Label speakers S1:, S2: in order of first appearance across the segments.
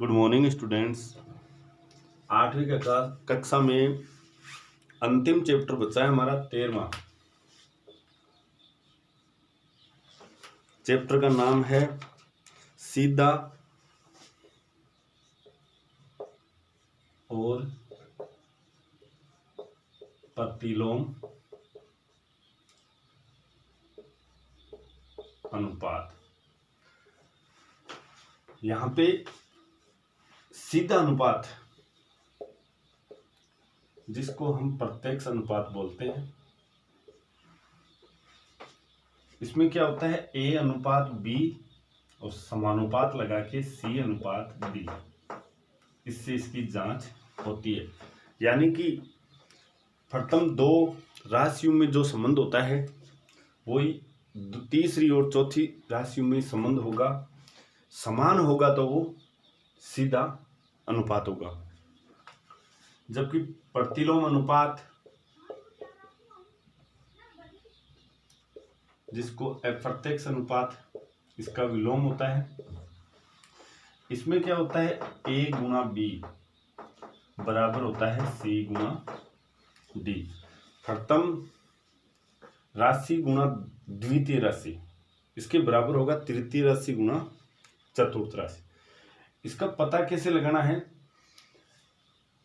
S1: Good morning students. 8वीं कक्षा में अंतिम चैप्टर बचा है हमारा 13वां। चैप्टर का नाम है सीधा और प्रतिलोम अनुपात। यहाँ पे सीधा अनुपात, जिसको हम प्रत्यक्ष अनुपात बोलते हैं, इसमें क्या होता है A अनुपात B और समानुपात लगा के C अनुपात D, इससे इसकी जांच होती है। यानी कि प्रथम दो राशियों में जो संबंध होता है वही तीसरी और चौथी राशियों में संबंध होगा, समान होगा तो वो सीधा अनुपात होगा। जबकि प्रतिलोम अनुपात, जिसको अप्रत्यक्ष अनुपात, इसका विलोम होता है। इसमें क्या होता है A गुणा B बराबर होता है C गुणा D। प्रथम राशि गुणा द्वितीय राशि, इसके बराबर होगा तृतीय राशि गुणा चतुर्थ राशि। इसका पता कैसे लगाना है?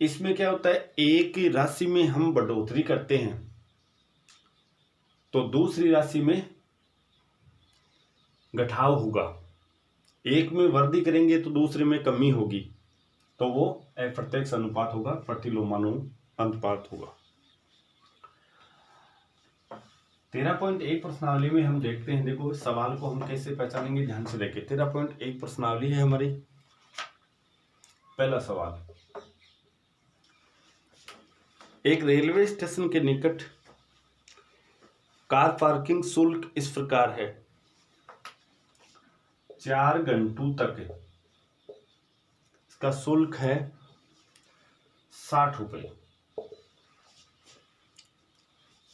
S1: इसमें क्या होता है एक राशि में हम बढ़ोतरी करते हैं तो दूसरी राशि में घटाव होगा, एक में वृद्धि करेंगे तो दूसरे में कमी होगी, तो वो अप्रत्यक्ष अनुपात होगा, प्रतिलोमानुपात होगा। 13.1 प्रश्नावली में हम देखते हैं, देखो सवाल को हम कैसे पहचानेंगे, ध्यान से देखें। 13.1 प्रश्नावली है हमारी। पहला सवाल, एक रेलवे स्टेशन के निकट कार पार्किंग शुल्क इस प्रकार है। 4 घंटों तक इसका शुल्क है 60 रुपये।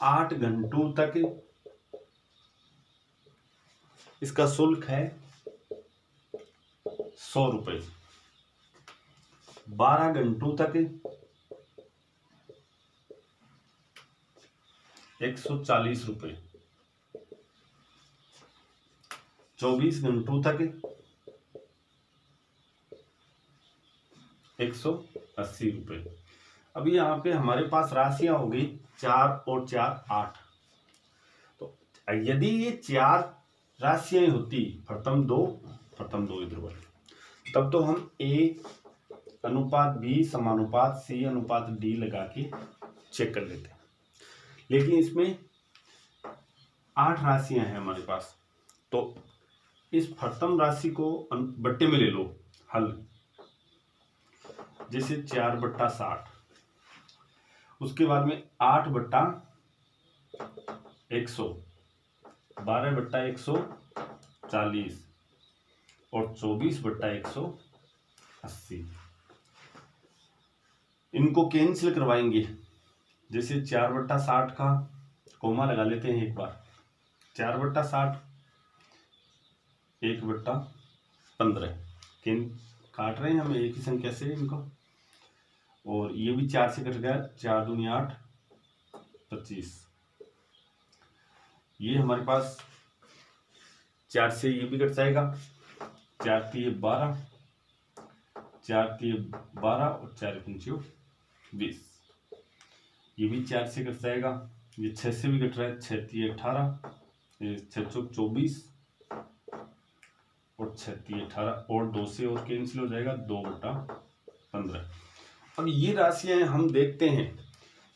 S1: 8 घंटों तक इसका शुल्क है 100 रुपये। 12 घंटों तक 140 रुपये। 24 घंटों तक 180 रुपये। अभी यहाँ पे हमारे पास राशियां हो गई 4 और 4 8। तो यदि ये 4 राशियां होती, प्रथम दो इधर वाले, तब तो हम A अनुपात B समानुपात C अनुपात D लगा के चेक कर लेते हैं। लेकिन इसमें 8 राशियां हैं हमारे पास, तो इस प्रथम राशि को बट्टे में ले लो हल, जैसे 4/60, उसके बाद में 8/100, 12/140 और 24/180। इनको कैंसिल करवाएंगे। जैसे 4/60 का कोमा लगा लेते हैं एक बार। 4/60 1/15, काट रहे हैं हम एक ही संख्या से इनको, और ये भी 4 से कट गया, 4 दूनी 8 25। ये हमारे पास 4 से ये भी कट जाएगा, 4 3 12, 4 3 12 और 4 5 20। ये भी 4 से कट जाएगा, ये 6 से भी कट रहा है, 6 3 18, 6 4 24 और 6 3 18, और 2 से और कैंसिल हो जाएगा, 2/15। अब ये राशियां हम देखते हैं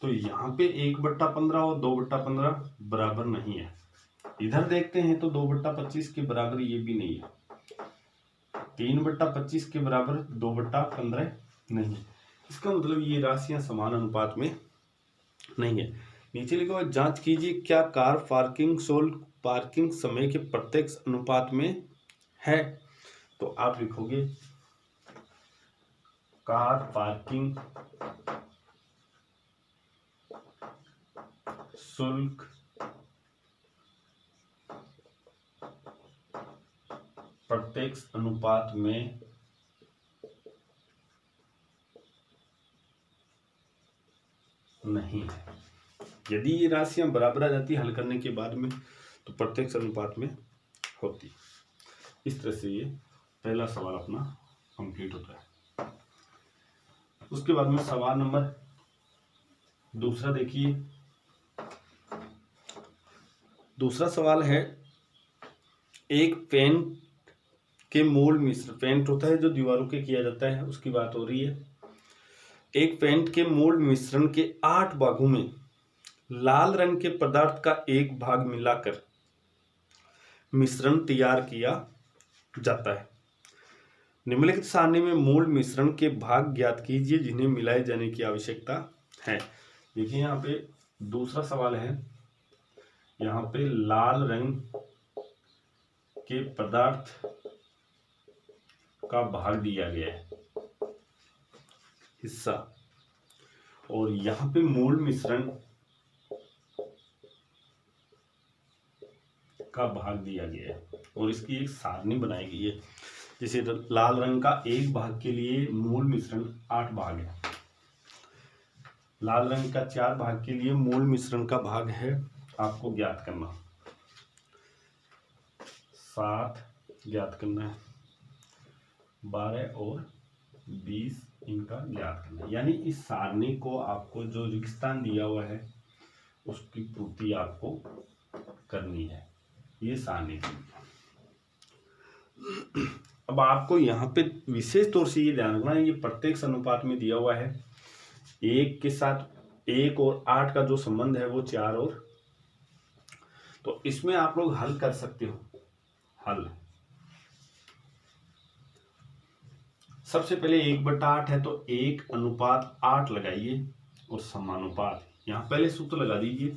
S1: तो यहाँ पे 1/15 और 2/15 बराबर नहीं है। इधर देखते हैं तो 2/25 के बराबर ये भी नहीं है, 3/25 के बराबर 2/15 नहीं है। इसका मतलब ये राशियां समान अनुपात में नहीं है। नीचे लिखा हुआ जांच कीजिए क्या कार पार्किंग शुल्क पार्किंग समय के प्रत्यक्ष अनुपात में है। तो आप लिखोगे कार पार्किंग शुल्क प्रत्यक्ष अनुपात में नहीं है। यदि ये राशियां बराबर आ जाती हल करने के बाद में तो प्रत्यक्ष अनुपात में होती। इस तरह से ये पहला सवाल अपना कंप्लीट होता है। उसके बाद में सवाल नंबर दूसरा देखिए। दूसरा सवाल है, एक पेंट के मूल मिश्रण, पेंट होता है जो दीवारों के किया जाता है, उसकी बात हो रही है। एक पेंट के मूल मिश्रण के 8 भागों में लाल रंग के पदार्थ का एक भाग मिलाकर मिश्रण तैयार किया जाता है। निम्नलिखित सारणी में मूल मिश्रण के भाग ज्ञात कीजिए जिन्हें मिलाए जाने की आवश्यकता है। देखिए यहाँ पे दूसरा सवाल है, यहाँ पे लाल रंग के पदार्थ का भाग दिया गया है, हिस्सा, और यहाँ पे मूल मिश्रण का भाग दिया गया है और इसकी एक सारणी बनाई गई है। जैसे लाल रंग का एक भाग के लिए मूल मिश्रण 8 भाग है, लाल रंग का 4 भाग के लिए मूल मिश्रण का भाग है आपको ज्ञात करना, 7 ज्ञात करना है, 12 और 20 इनका ज्ञात करना है। यानी इस सारणी को आपको जो रिक्स्थान दिया हुआ है उसकी पूर्ति आपको करनी है, ये सारणी थी। अब आपको यहाँ पे विशेष तौर से ये ध्यान रखना है, ये प्रत्यक्ष अनुपात में दिया हुआ है। 1 के साथ 1 और 8 का जो संबंध है वो 4 और, तो इसमें आप लोग हल कर सकते हो। हल सबसे पहले 1/8 है तो 1:8 लगाइए और समानुपात, यहाँ पहले सूत्र लगा दीजिए।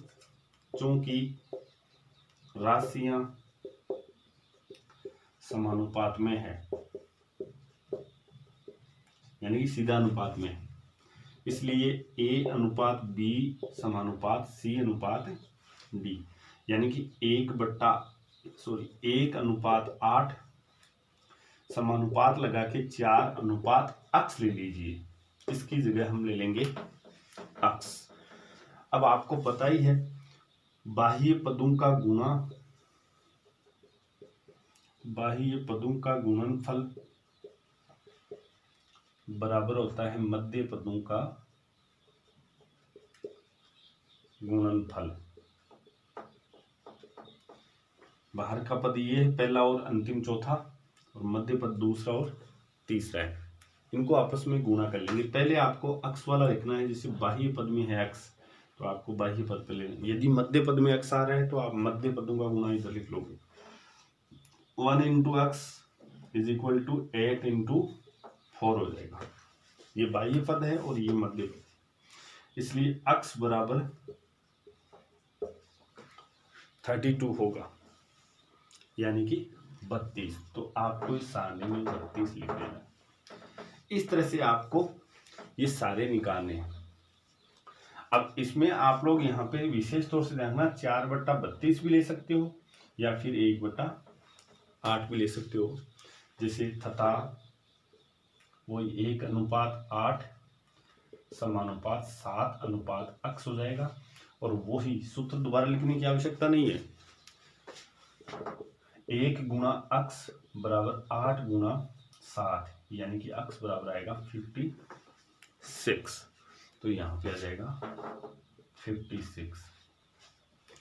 S1: चूंकि राशियां समानुपात में है, यानी कि सीधा अनुपात में है, इसलिए A/B समानुपात C/D, यानी कि 1/8 समानुपात लगा के 4:X ले लीजिए, इसकी जगह हम ले लेंगे X। अब आपको पता ही है बाह्य पदों का गुणनफल बराबर होता है मध्य पदों का गुणनफल। बाहर का पद ये है पहला और अंतिम चौथा, और मध्य पद दूसरा और तीसरा है, इनको आपस में गुणा कर लेंगे। पहले आपको अक्स वाला लिखना है, जैसे बाह्य पद में है x तो आपको बाह्य पद पे लेना। यदि मध्य पद में x आ रहा है तो आप मध्य पदों का गुणा इधर लिख लोगे। 1 × x = 8 × 4 हो जाएगा। ये बाह्य पद है और ये मध्य पद, इसलिए x बराबर 32 होगा, यानी कि 32। तो आपको इस सारणी में 32 लिख देना है। इस तरह से आपको ये सारे निकालने हैं। अब इसमें आप लोग यहाँ पे विशेष तौर से देखना 4/32 भी ले सकते हो या फिर 1/8 भी ले सकते हो, जैसे तथा वही 1:8 समानुपात 7:X हो जाएगा। और वही सूत्र दोबारा लिखने की आवश्यकता नहीं है। 1 × X बराबर 8 × 7, यानी कि X बराबर आएगा 56। तो यहाँ पे आ जाएगा 56।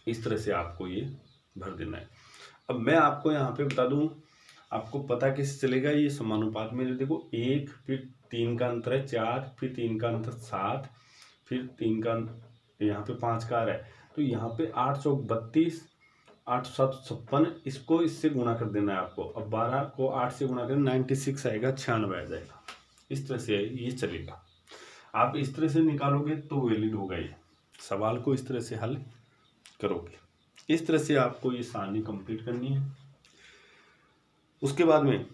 S1: इस तरह से आपको ये भर देना है। अब मैं आपको यहाँ पे बता दूं, आपको पता कैसे चलेगा ये समानुपात में। देखो 1 फिर 3 का अंतर है 4, फिर 3 का अंतर 7, फिर 3 का यहाँ पे 5 का आ रहा है, तो यहाँ पे 8 चौक 32, 8 7 56, इसको इससे गुणा कर देना है आपको। अब 12 को 8 से गुणा करें 96 आएगा, 96 आ जाएगा। इस तरह से ये चलेगा। आप इस तरह से निकालोगे तो वैलिड होगा। ये सवाल को इस तरह से हल करोगे। इस तरह से आपको ये सारणी कंप्लीट करनी है। उसके बाद में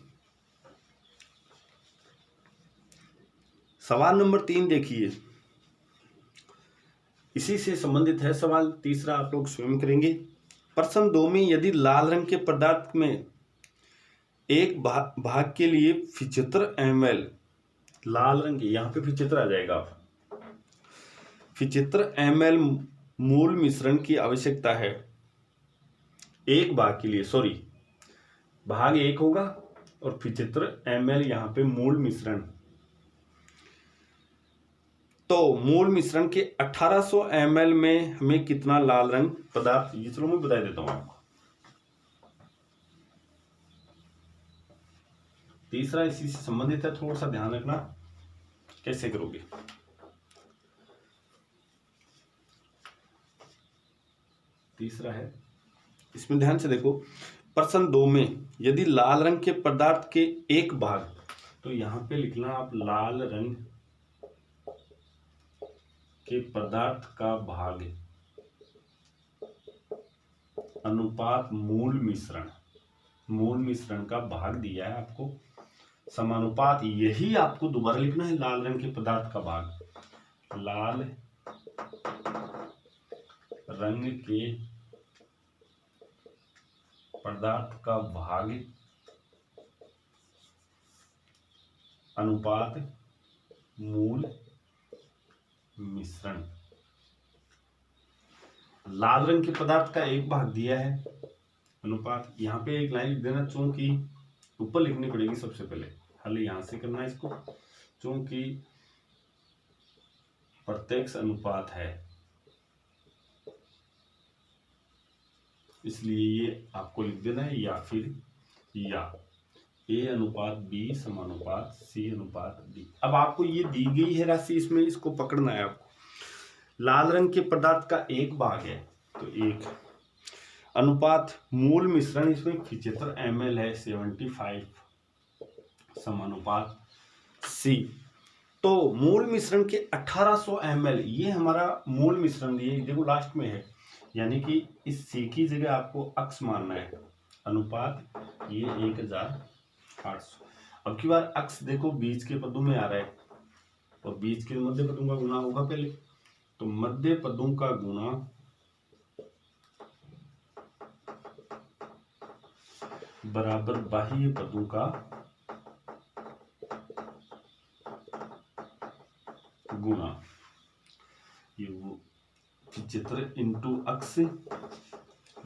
S1: सवाल नंबर 3 देखिए, इसी से संबंधित है सवाल तीसरा, आप लोग स्वयं करेंगे। प्रश्न 2 में यदि लाल रंग के पदार्थ में एक भाग के लिए 75 ml लाल रंग की, यहाँ पे 75 आ जाएगा, 75 ml मूल मिश्रण की आवश्यकता है एक भाग के लिए, सॉरी भाग 1 होगा और 75 ml यहाँ पे मूल मिश्रण। तो मूल मिश्रण के 1800 ml में हमें कितना लाल रंग पदार्थ, ये चलो मैं बता देता हूं आपको। तीसरा इसी से संबंधित है, थोड़ा सा ध्यान रखना कैसे करोगे। तीसरा है, इसमें ध्यान से देखो, प्रश्न 2 में यदि लाल रंग के पदार्थ के एक भाग, तो यहां पे लिखना आप लाल रंग के पदार्थ का भाग अनुपात मूल मिश्रण का भाग दिया है आपको समानुपात, यही आपको दोबारा लिखना है, लाल रंग के पदार्थ का भाग, लाल रंग के पदार्थ का भाग अनुपात मूल मिश्रण। लाल रंग के पदार्थ का एक भाग दिया है अनुपात, यहाँ पे एक लाइन लिख देना, चूंकि ऊपर लिखनी पड़ेगी सबसे पहले, हल यहां से करना है इसको, चूंकि प्रत्यक्ष अनुपात है इसलिए ये आपको लिख देना है, या फिर या A अनुपात B समानुपात C अनुपात D। अब आपको ये दी गई है राशि, इसमें इसको पकड़ना है आपको। लाल रंग के पदार्थ का एक भाग है तो 1 अनुपात मूल मिश्रण, इसमें 75 ml है, 75 समानुपात C। तो मूल मिश्रण के 1800 ml, ये हमारा मूल मिश्रण दिए, देखो लास्ट में है, यानी कि इस C की जगह आपको अक्स मानना है, अनुपात ये 1800। अब की बार अक्स देखो बीच के पदों में आ रहा है, और बीच के मध्य पदों का गुना होगा पहले, तो मध्य पदों का गुना बराबर बाह्य पदों का गुना, ये वो 75 इंटू अक्स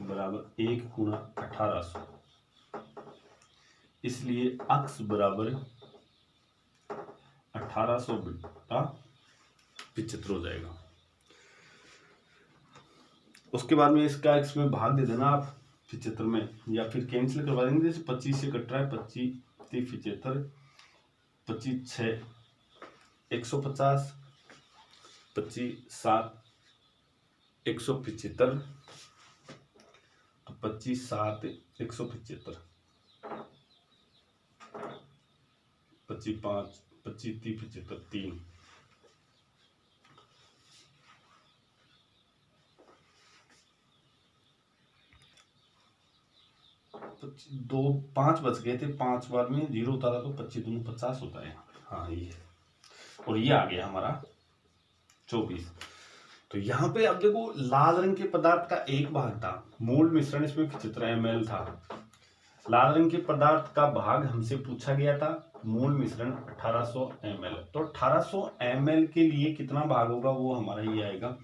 S1: बराबर 1 गुना 1800, इसलिए अक्स बराबर 1800 बटा 75 हो जाएगा। उसके बाद में इसका एक्स में भाग दे देना आप 75 में, या फिर कैंसिल करवा देंगे, जैसे 25 से कट रहा है, 25 75, 25 6 150, 25 7 175, तो 25 7 175, 25 5 25 30 75 3, 2 5 बच गए थे, 5 बार में 0 होता था तो 25 दूनी 50 होता है। हाँ ये है, और ये आ गया हमारा 24। तो यहाँ पे अब देखो लाल रंग के पदार्थ का एक भाग था, मूल मिश्रण इसमें 75 ml था, लाल रंग के पदार्थ का भाग हमसे पूछा गया था, मूल मिश्रण 1800 ml। तो 1800 ml के लिए कितना भाग होगा वो हमारा ये आएगा,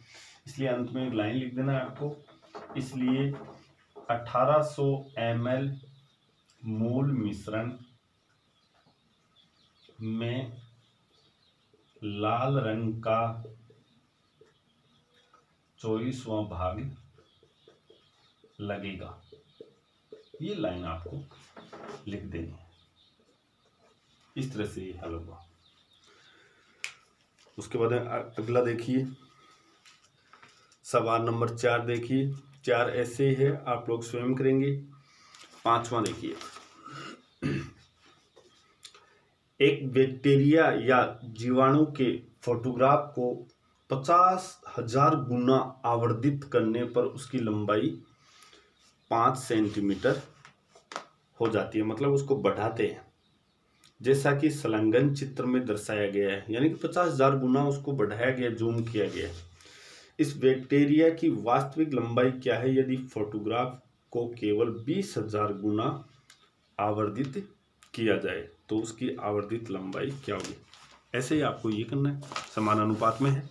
S1: इसलिए अंत में एक लाइन लिख देना है आपको, इसलिए 1800 ml मूल मिश्रण में लाल रंग का 24वां भाग लगेगा, ये लाइन आपको लिख देनी है। इस तरह से ये हल होगा। उसके बाद अगला देखिए, सवाल नंबर 4 देखिए, 4 ऐसे है, आप लोग स्वयं करेंगे। 5वां देखिए, एक बैक्टीरिया या जीवाणु के फोटोग्राफ को 50,000 गुना आवर्धित करने पर उसकी लंबाई 5 सेंटीमीटर हो जाती है, मतलब उसको बढ़ाते हैं, जैसा कि संलग्न चित्र में दर्शाया गया है, यानी कि 50,000 गुना उसको बढ़ाया गया, जूम किया गया। इस बैक्टीरिया की वास्तविक लंबाई क्या है यदि फोटोग्राफ को केवल 20,000 गुना आवर्धित किया जाए, तो उसकी आवर्धित लंबाई क्या होगी। ऐसे ही आपको ये करना है, समान अनुपात में है।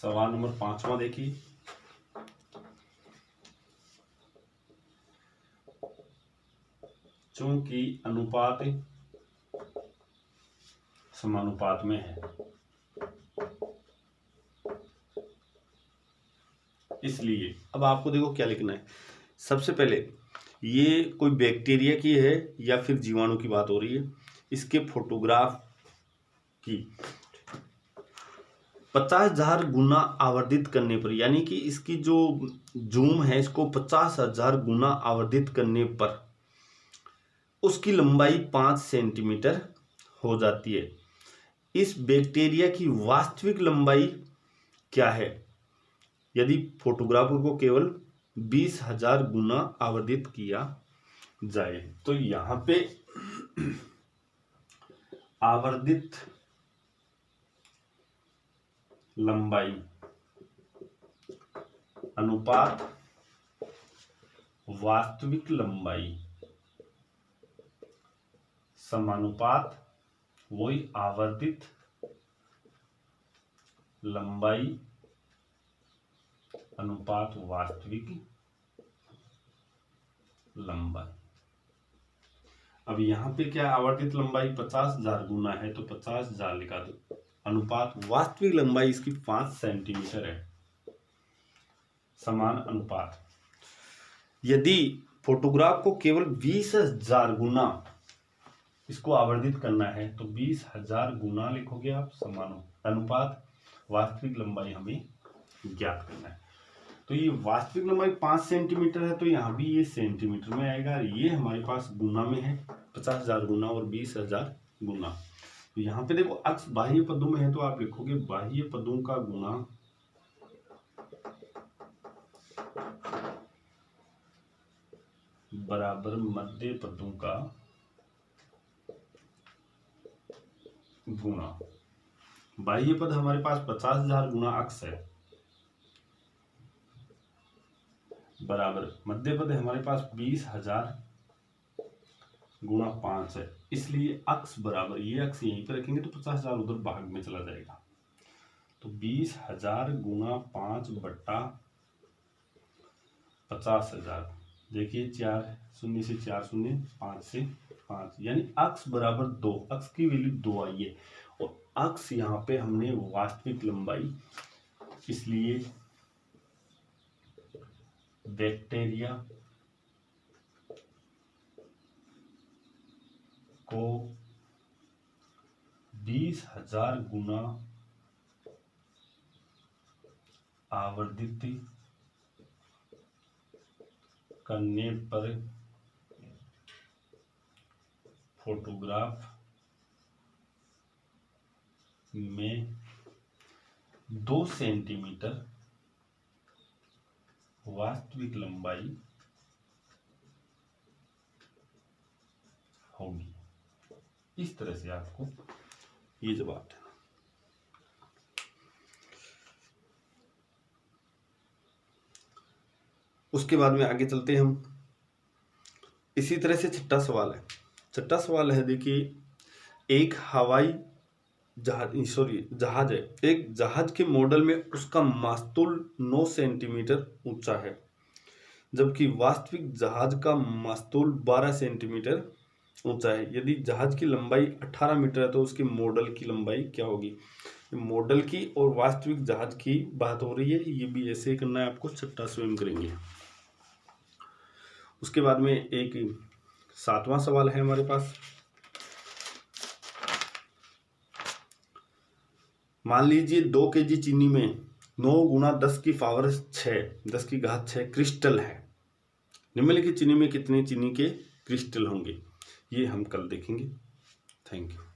S1: सवाल नंबर 5वां देखिए, चूंकि अनुपात समानुपात में है इसलिए अब आपको देखो क्या लिखना है। सबसे पहले ये कोई बैक्टीरिया की है या फिर जीवाणु की बात हो रही है। इसके फोटोग्राफ की 50,000 गुना आवर्धित करने पर, यानी कि इसकी जो जूम है इसको 50,000 गुना आवर्धित करने पर उसकी लंबाई 5 सेंटीमीटर हो जाती है। इस बैक्टीरिया की वास्तविक लंबाई क्या है यदि फोटोग्राफर को केवल 20,000 गुना आवर्धित किया जाए। तो यहां पे आवर्धित लंबाई अनुपात वास्तविक लंबाई समानुपात वही आवर्धित लंबाई अनुपात वास्तविक लंबाई। अब यहां पे क्या आवर्धित लंबाई 50,000 गुना है तो 50,000 लिखा दो, अनुपात वास्तविक लंबाई इसकी 5 सेंटीमीटर है, समान अनुपात। यदि फोटोग्राफ को केवल 20,000 गुना इसको आवर्धित करना है तो 20,000 गुना लिखोगे आप, समान अनुपात वास्तविक लंबाई हमें ज्ञात करना है। तो ये वास्तविक लंबाई 5 सेंटीमीटर है तो यहाँ भी ये सेंटीमीटर में आएगा। ये हमारे पास गुना में है, 50,000 गुना और 20,000 गुना। तो यहाँ पे देखो अक्स बाह्य पदों में है तो आप लिखोगे बाह्य पदों का गुना बराबर मध्य पदों का गुना। बाह्य पद हमारे पास 50,000 गुना अक्स है बराबर मध्य पद हमारे पास 20,000 गुना 5 है, इसलिए अक्स बराबर, ये अक्स यहीं पे रखेंगे तो 50,000 उधर भाग में चला जाएगा। तो 20,000 गुना 5 बट्टा 50,000, देखिए 4 शून्य से 4 शून्य, 5 से 5, यानी अक्स बराबर 2, अक्स की वैल्यू 2 आई है और अक्स यहाँ पे हमने वास्तविक लंबाई, इसलिए बैक्टीरिया को 20,000 गुना आवर्धित करने पर फोटोग्राफ में 2 सेंटीमीटर वास्तविक लंबाई होगी। इस तरह से आपको ये जवाब देना। उसके बाद में आगे चलते हैं हम। इसी तरह से छठा सवाल है। छठा सवाल है, देखिए एक हवाई जहाज है। एक जहाज के मॉडल में उसका मास्तूल 9 सेंटीमीटर ऊंचा है, जबकि वास्तविक जहाज का मास्तूल 12 सेंटीमीटर ऊंचा है। यदि जहाज की लंबाई 18 मीटर है तो उसके मॉडल की लंबाई क्या होगी। मॉडल की और वास्तविक जहाज की बात हो रही है, ये भी ऐसे ही करना है आपको, छठा स्वयं करेंगे। उसके बाद में एक 7वां सवाल है हमारे पास। मान लीजिए 2 kg चीनी में 9 गुना 10 की पावर 6, 10 की घात 6 क्रिस्टल है। निम्नलिखित चीनी में कितने चीनी के क्रिस्टल होंगे, ये हम कल देखेंगे। Thank you.